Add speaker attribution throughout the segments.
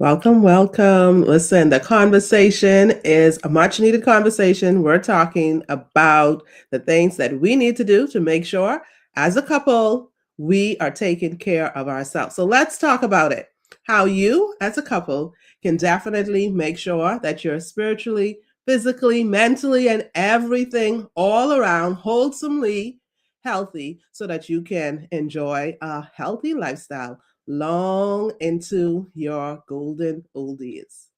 Speaker 1: Welcome, welcome. Listen, the conversation is a much needed conversation. We're talking about the things that we need to do to make sure, as a couple, we are taking care of ourselves. So let's talk about it. How you, as a couple, can definitely make sure that you're spiritually, physically, mentally, and everything all around wholesomely healthy so that you can enjoy a healthy lifestyle long into your golden oldies.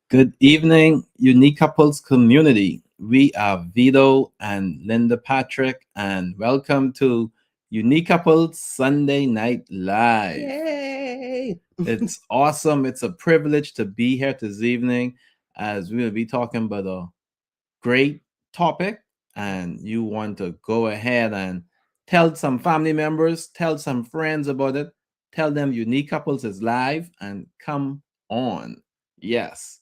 Speaker 2: Good evening, Unique Couples community. We are Vito and Linda Patrick, and welcome to Unique Couples Sunday Night Live.
Speaker 1: Yay!
Speaker 2: It's awesome. It's a privilege to be here this evening as we will be talking about a great topic. And you want to go ahead and tell some family members, tell some friends about it, tell them Unique Couples is live and come on. Yes.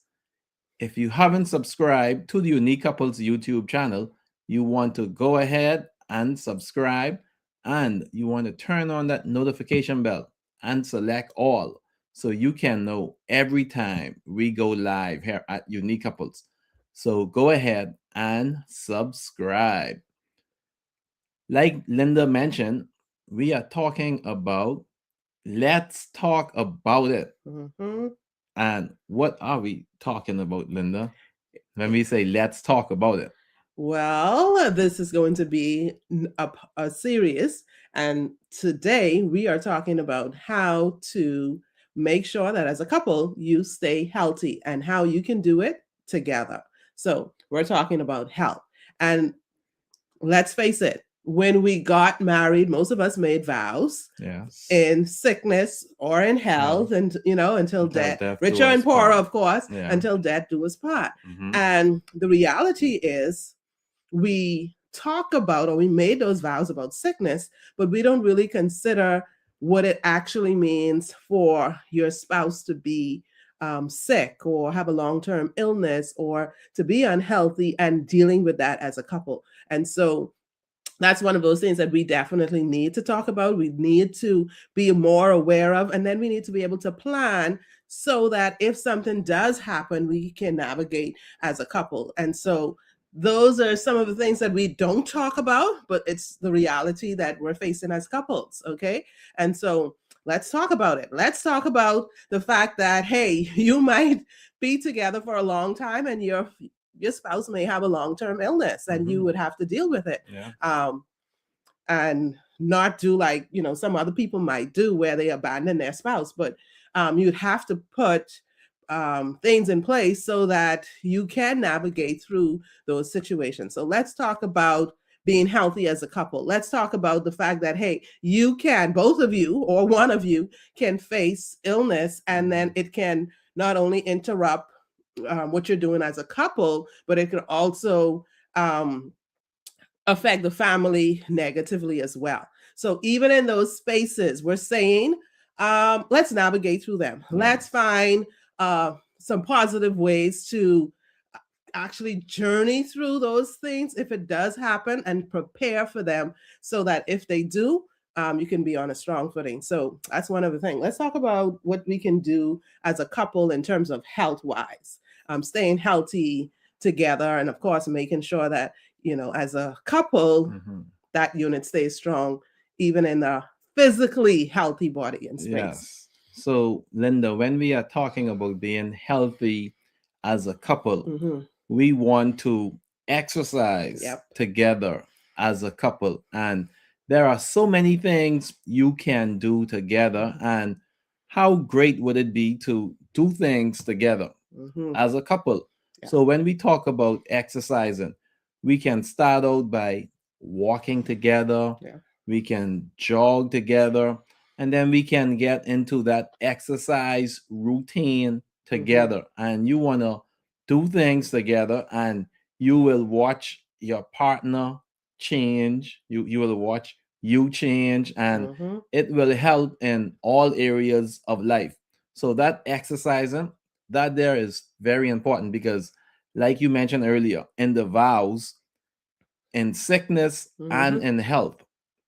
Speaker 2: If you haven't subscribed to the Unique Couples YouTube channel, you want to go ahead and subscribe, and you want to turn on that notification bell and select all so you can know every time we go live here at Unique Couples. So go ahead and subscribe. Like Linda mentioned, we are talking about let's talk about it.
Speaker 1: Mm-hmm.
Speaker 2: And what are we talking about, Linda? When we say let's talk about it.
Speaker 1: Well, this is going to be a series, and today we are talking about how to make sure that as a couple you stay healthy and how you can do it together. So, we're talking about health. And let's face it, when we got married, most of us made vows.
Speaker 2: Yes.
Speaker 1: In sickness or in health, and until death, richer
Speaker 2: do us
Speaker 1: and poorer,
Speaker 2: part.
Speaker 1: of course,
Speaker 2: Yeah.
Speaker 1: until death do us part.
Speaker 2: Mhm.
Speaker 1: And the reality is, we talk about, or we made those vows about sickness, but we don't really consider what it actually means for your spouse to be sick or have a long-term illness or to be unhealthy, and dealing with that as a couple. And so that's one of those things that we definitely need to talk about. We need to be more aware of, and then we need to be able to plan so that if something does happen, we can navigate as a couple. And so those are some of the things that we don't talk about, but it's the reality that we're facing as couples. Okay. And so let's talk about it. Let's talk about the fact that, hey, you might be together for a long time, and your spouse may have a long-term illness, and you would have to deal with it.
Speaker 2: Yeah.
Speaker 1: And not do like, some other people might do where they abandon their spouse, but you'd have to put things in place so that you can navigate through those situations. So let's talk about being healthy as a couple. Let's talk about the fact that, hey, you can, both of you or one of you can face illness, and then it can not only interrupt what you're doing as a couple, but it can also affect the family negatively as well. So even in those spaces, we're saying, let's navigate through them.
Speaker 2: Yeah.
Speaker 1: Let's find some positive ways to actually journey through those things if it does happen, and prepare for them so that if they do, you can be on a strong footing. So that's one of the things. Let's talk about what we can do as a couple in terms of health wise, staying healthy together, and of course making sure that as a couple, that unit stays strong even in a physically healthy body and space.
Speaker 2: Yes. So, Linda, when we are talking about being healthy as a couple, we want to exercise together as a couple. And there are so many things you can do together. And how great would it be to do things together as a couple? So, when we talk about exercising, we can start out by walking together, we can jog together, and then we can get into that exercise routine together. And you want to do things together, and you will watch your partner change, you will watch you change, and it will help in all areas of life. So that exercising, that there is very important, because like you mentioned earlier, in the vows, in sickness and in health,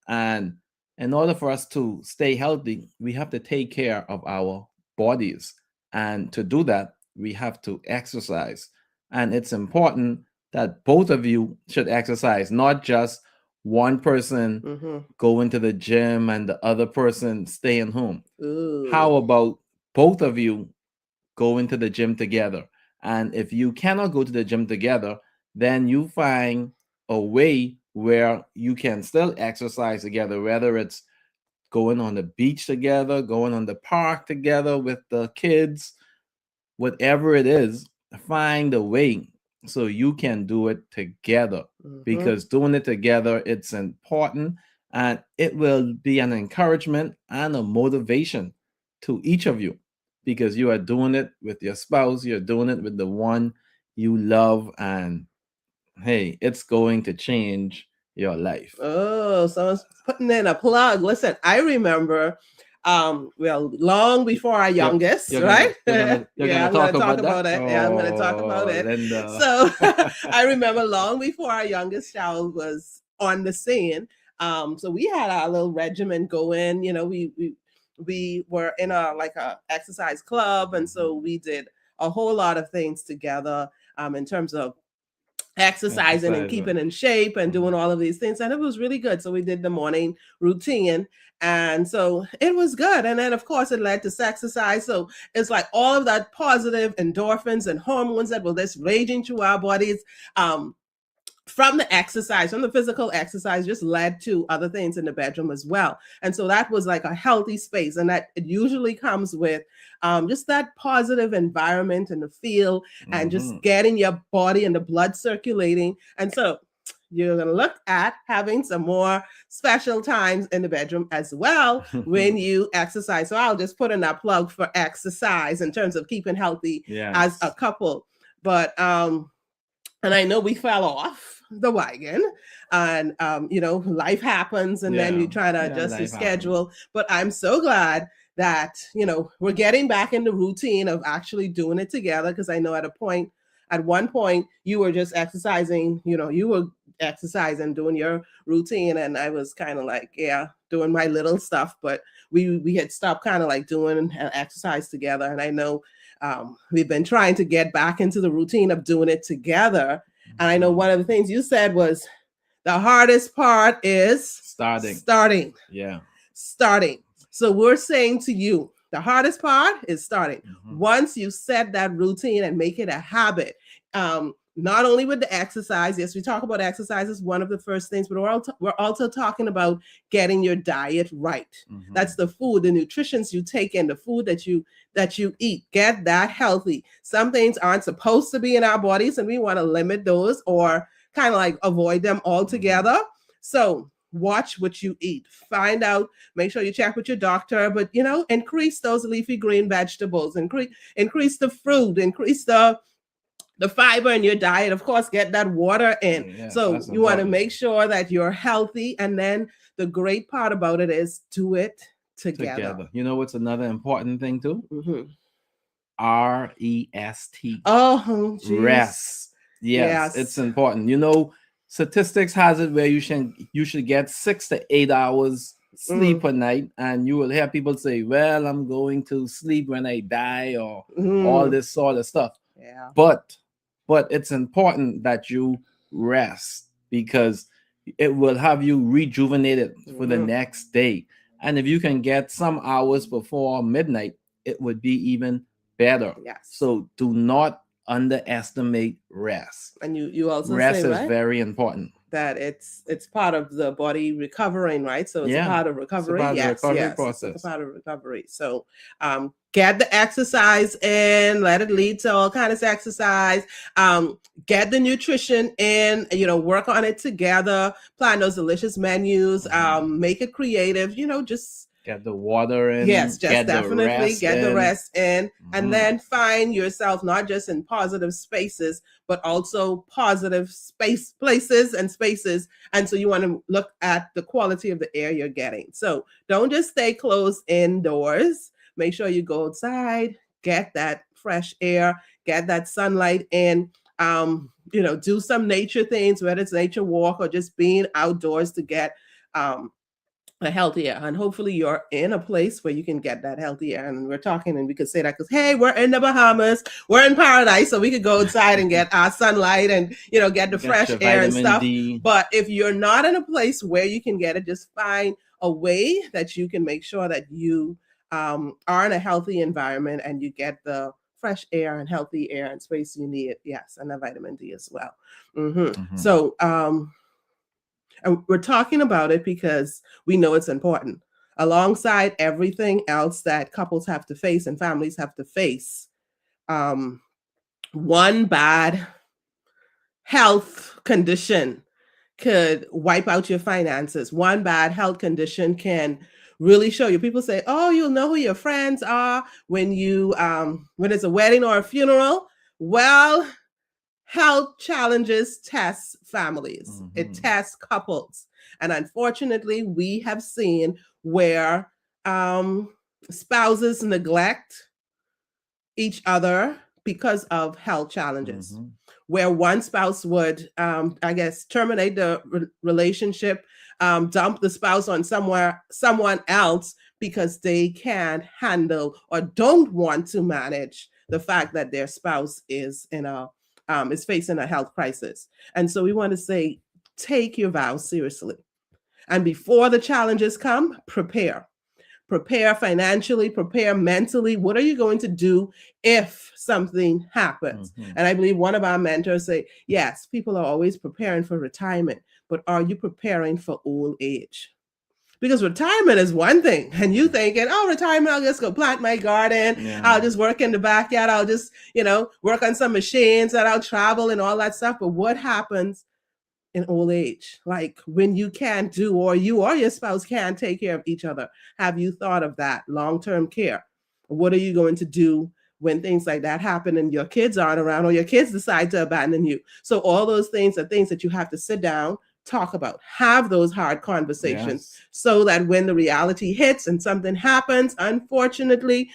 Speaker 2: and in order for us to stay healthy, we have to take care of our bodies. And to do that, we have to exercise. And it's important that both of you should exercise, not just one person going to the gym and the other person staying home. How about both of you go into the gym together? And if you cannot go to the gym together, then you find a way where you can still exercise together, whether it's going on the beach together, going on the park together with the kids, whatever it is, find a way so you can do it together. Because doing it together, it's important, and it will be an encouragement and a motivation to each of you, because you are doing it with your spouse, you're doing it with the one you love, and hey, it's going to change your life.
Speaker 1: Oh, someone's putting in a plug. Listen, I remember, well, long before our youngest, right?
Speaker 2: You're
Speaker 1: Yeah,
Speaker 2: gonna
Speaker 1: I'm going to talk
Speaker 2: that?
Speaker 1: about it. Yeah, I'm going to talk about it.
Speaker 2: Linda.
Speaker 1: So I remember long before our youngest child was on the scene. So we had our little regimen going. We were in a exercise club, and so we did a whole lot of things together in terms of exercising and keeping in shape and doing all of these things, and it was really good. So we did the morning routine, and so it was good. And then of course it led to exercise, so it's like all of that positive endorphins and hormones that were just raging through our bodies from the exercise, from the physical exercise, just led to other things in the bedroom as well. And so that was like a healthy space, and that it usually comes with just that positive environment and the feel, and just getting your body and the blood circulating. And so you're going to look at having some more special times in the bedroom as well when you exercise. So I'll just put in that plug for exercise in terms of keeping healthy as a couple. But and I know we fell off the wagon, and life happens, and then you try to adjust your schedule. But I'm so glad that we're getting back in the routine of actually doing it together, because I know at one point you were just exercising, you were exercising, doing your routine, and I was kind of like, doing my little stuff, but we had stopped kind of like doing an exercise together. And I know we've been trying to get back into the routine of doing it together. And I know one of the things you said was the hardest part is starting.
Speaker 2: Yeah.
Speaker 1: Starting. So we're saying to you, the hardest part is starting. Once you set that routine and make it a habit, not only with the exercise, yes, we talk about exercise as one of the first things, but we're also talking about getting your diet right. That's the food, the nutritions you take in, the food that you eat. Get that healthy. Some things aren't supposed to be in our bodies, and we want to limit those or kind of like avoid them altogether. So watch what you eat. Find out, make sure you check with your doctor, but increase those leafy green vegetables, increase the fruit, increase the fiber in your diet. Of course, get that water in.
Speaker 2: Yes,
Speaker 1: So
Speaker 2: that's
Speaker 1: you want to
Speaker 2: important.
Speaker 1: make sure that you're healthy. And then the great part about it is do it together.
Speaker 2: Together. You know what's another important thing too?
Speaker 1: Mm-hmm.
Speaker 2: REST.
Speaker 1: Oh, jeez.
Speaker 2: Rest. Yes, it's
Speaker 1: Yes.
Speaker 2: important. Statistics has it where you should get 6 to 8 hours sleep
Speaker 1: Mm,
Speaker 2: a night, and you will hear people say, "Well, I'm going to sleep when I die," or all
Speaker 1: mm,
Speaker 2: this sort of stuff.
Speaker 1: yeah.
Speaker 2: But it's important that you rest, because it will have you rejuvenated for the
Speaker 1: Mm-hmm.
Speaker 2: next day. And if you can get some hours before midnight, it would be even better.
Speaker 1: Yes.
Speaker 2: So do not underestimate rest.
Speaker 1: And you also say,
Speaker 2: Rest is
Speaker 1: right,
Speaker 2: very important.
Speaker 1: that it's part of the body recovering, right? So it's a
Speaker 2: Yeah,
Speaker 1: part of
Speaker 2: it's
Speaker 1: recovery.
Speaker 2: about the
Speaker 1: Yes,
Speaker 2: recovery
Speaker 1: yes, it's a
Speaker 2: process.
Speaker 1: part of recovery. So get the exercise in, let it lead to all kinds of exercise. Get the nutrition in, work on it together, plan those delicious menus, make it creative, just
Speaker 2: Get the water
Speaker 1: yes,
Speaker 2: in,
Speaker 1: just
Speaker 2: get the
Speaker 1: definitely
Speaker 2: rest
Speaker 1: get the
Speaker 2: in.
Speaker 1: rest in, and then find yourself not just in positive spaces, but also positive places and spaces. And so you want to look at the quality of the air you're getting. So don't just stay closed indoors. Make sure you go outside, get that fresh air, get that sunlight in. Do some nature things, whether it's nature walk or just being outdoors to get um, a healthier, and hopefully you're in a place where you can get that healthier. And we're talking, and we could say that because, hey, we're in the Bahamas, we're in paradise, so we could go outside and get our sunlight and get the
Speaker 2: Get
Speaker 1: fresh
Speaker 2: your
Speaker 1: air and
Speaker 2: vitamin
Speaker 1: stuff.
Speaker 2: D.
Speaker 1: But if you're not in a place where you can get it, just find a way that you can make sure that you are in a healthy environment and you get the fresh air and healthy air and space you need. Yes, and the vitamin D as well. So and we're talking about it because we know it's important. Alongside everything else that couples have to face and families have to face, um, one bad health condition could wipe out your finances. One bad health condition can really show you. People say, "Oh, you'll know who your friends are when it's a wedding or a funeral." Well, health challenges test families, it tests couples. And unfortunately, we have seen where um, spouses neglect each other because of health challenges, where one spouse would, I guess, terminate the relationship, dump the spouse on someone else because they can't handle or don't want to manage the fact that their spouse is facing a health crisis. And so we want to say, take your vows seriously. And before the challenges come, prepare financially, prepare mentally. What are you going to do if something happens? And I believe one of our mentors say, yes, people are always preparing for retirement, but are you preparing for old age? Because retirement is one thing, and you thinking, oh, retirement, I'll just go plant my garden, I'll just work in the backyard, I'll just work on some machines, and I'll travel and all that stuff. But what happens in old age, like when you can't do, or you or your spouse can't take care of each other? Have you thought of that long-term care? What are you going to do when things like that happen and your kids aren't around, or your kids decide to abandon you? So all those things are things that you have to sit down, talk about, have those hard conversations, so that when the reality hits and something happens, unfortunately,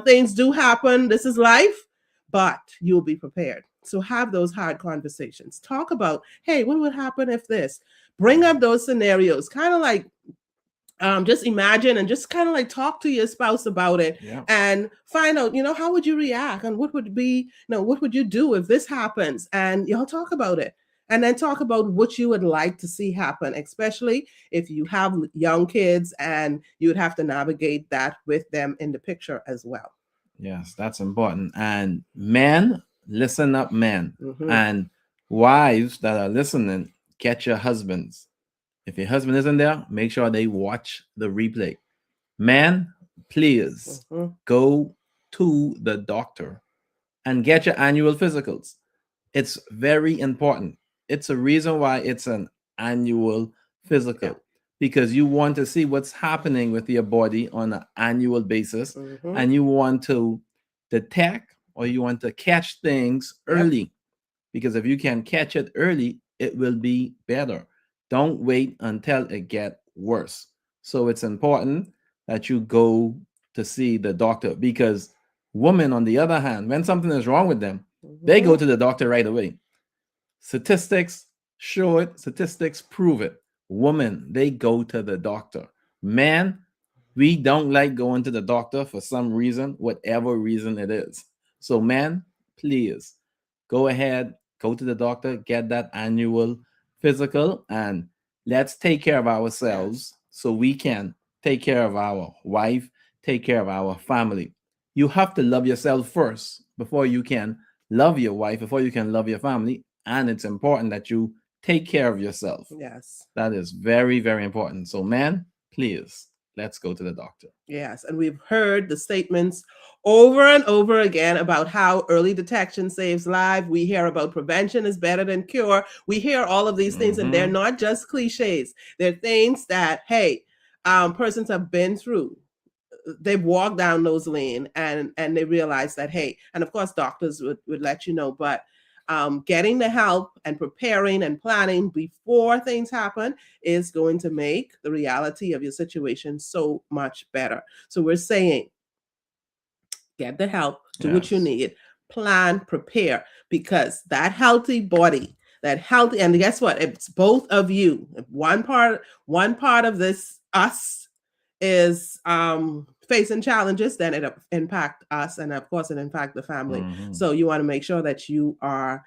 Speaker 1: things do happen, this is life, but you'll be prepared. So have those hard conversations. Talk about, hey, what would happen if this? Bring up those scenarios, kind of like just imagine and just kind of like talk to your spouse about it, and find out, how would you react, and what would be, what would you do if this happens? And y'all talk about it. And then talk about what you would like to see happen, especially if you have young kids and you would have to navigate that with them in the picture as well.
Speaker 2: Yes, that's important. And men, listen up, men.
Speaker 1: Mhm.
Speaker 2: And Wives that are listening, get your husbands. If your husband isn't there, make sure they watch the replay. Man, please
Speaker 1: Mhm.
Speaker 2: go to the doctor and get your annual physicals. It's very important. It's a reason why it's an annual
Speaker 1: Yeah.
Speaker 2: physical, because you want to see what's happening with your body on an annual basis,
Speaker 1: Hmm.
Speaker 2: and you want to detect or you want to catch things
Speaker 1: Yep.
Speaker 2: early, because if you can catch it early, it will be better. Don't wait until it get worse. So it's important that you go to see the doctor, because women, on the other hand, when something is wrong with them, they go
Speaker 1: Hmm.
Speaker 2: to the doctor right away. Statistics show it, statistics prove it. Women, they go to the doctor. Man, we don't like going to the doctor for some reason, whatever reason it is. So, man, please go ahead, go to the doctor, get that annual physical, and let's take care of
Speaker 1: Yes.
Speaker 2: ourselves so we can take care of our wife, take care of our family. You have to love yourself first before you can love your wife, before you can love your family. And it's important that you take care of yourself.
Speaker 1: Yes.
Speaker 2: That is very, very important. So, man, please, let's go to the doctor.
Speaker 1: Yes. And we've heard the statements over and over again about how early detection saves lives. We hear about prevention is better than cure. We hear all of these things, and they're
Speaker 2: Mm-hmm.
Speaker 1: not just cliches. They're things that, hey, persons have been through. They've walked down those lane, and they realize that, hey, and of course doctors would let you know, but getting the help and preparing and planning before things happen is going to make the reality of your situation so much better. So we're saying, get the help, do what you
Speaker 2: Yes.
Speaker 1: need, plan, prepare, because that healthy body, that healthy, and guess what? It's both of you. If one part of this us is facing challenges, then it impact us, and of course it impact the family.
Speaker 2: Mm-hmm.
Speaker 1: So you want to make sure that you are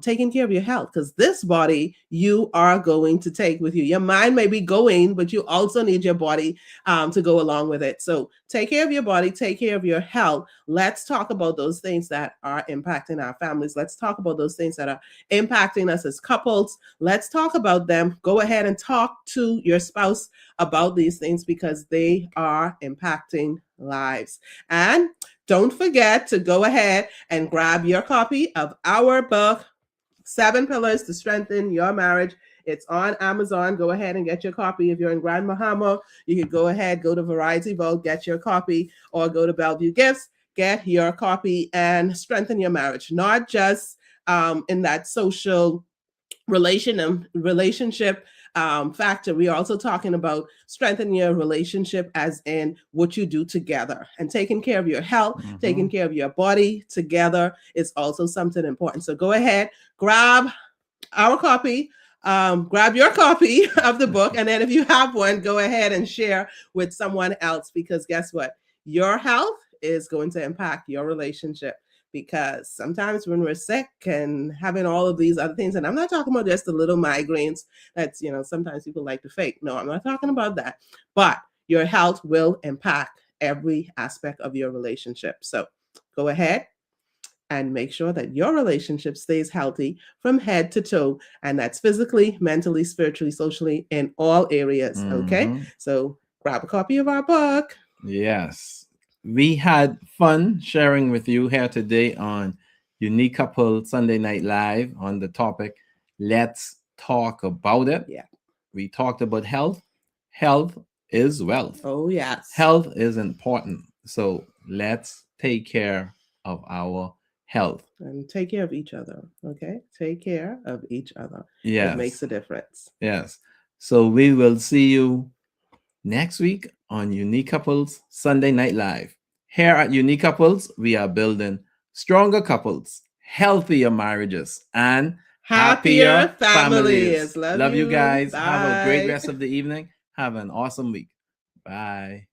Speaker 1: taking care of your health, because this body you are going to take with you. Your mind may be going, but you also need your body to go along with it. So take care of your body, take care of your health. Let's talk about those things that are impacting our families. Let's talk about those things that are impacting us as couples. Let's talk about them. Go ahead and talk to your spouse about these things, because they are impacting lives. And don't forget to go ahead and grab your copy of our book, 7 Pillars to Strengthen Your Marriage. It's on Amazon. Go ahead and get your copy. If you're in Grand Bahama, you can go ahead, go to Variety Vote, get your copy, or go to Bellevue Gifts, get your copy, and strengthen your marriage. Not just in that social relationship factor. We are also talking about strengthening your relationship as in what you do together, and taking care of your health,
Speaker 2: Mm-hmm.
Speaker 1: taking care of your body together is also something important. So go ahead, grab our copy, grab your copy of the book, and then if you have one, go ahead and share with someone else, because guess what? Your health is going to impact your relationship, because sometimes when we're sick and having all of these other things, and I'm not talking about just the little migraines that's, sometimes people like to fake. No, I'm not talking about that. But your health will impact every aspect of your relationship. So go ahead and make sure that your relationship stays healthy from head to toe. And that's physically, mentally, spiritually, socially, in all areas. Okay.
Speaker 2: Mm-hmm.
Speaker 1: So grab a copy of our book.
Speaker 2: Yes. We had fun sharing with you here today on Unique Couple Sunday Night Live on the topic, Let's Talk About It.
Speaker 1: Yeah.
Speaker 2: We talked about health. Health is wealth.
Speaker 1: Oh, yes.
Speaker 2: Health is important. So let's take care of our health.
Speaker 1: And take care of each other. Okay. Take care of each other. It makes
Speaker 2: Yes.
Speaker 1: a difference.
Speaker 2: Yes. So we will see you next week on Unique Couples Sunday Night Live. Here at Unique Couples, we are building stronger couples, healthier marriages, and
Speaker 1: Happier
Speaker 2: happier
Speaker 1: families.
Speaker 2: families.
Speaker 1: Love
Speaker 2: Love you
Speaker 1: you.
Speaker 2: guys. Have a great
Speaker 1: Bye.
Speaker 2: rest of the evening. Have an awesome week. Bye.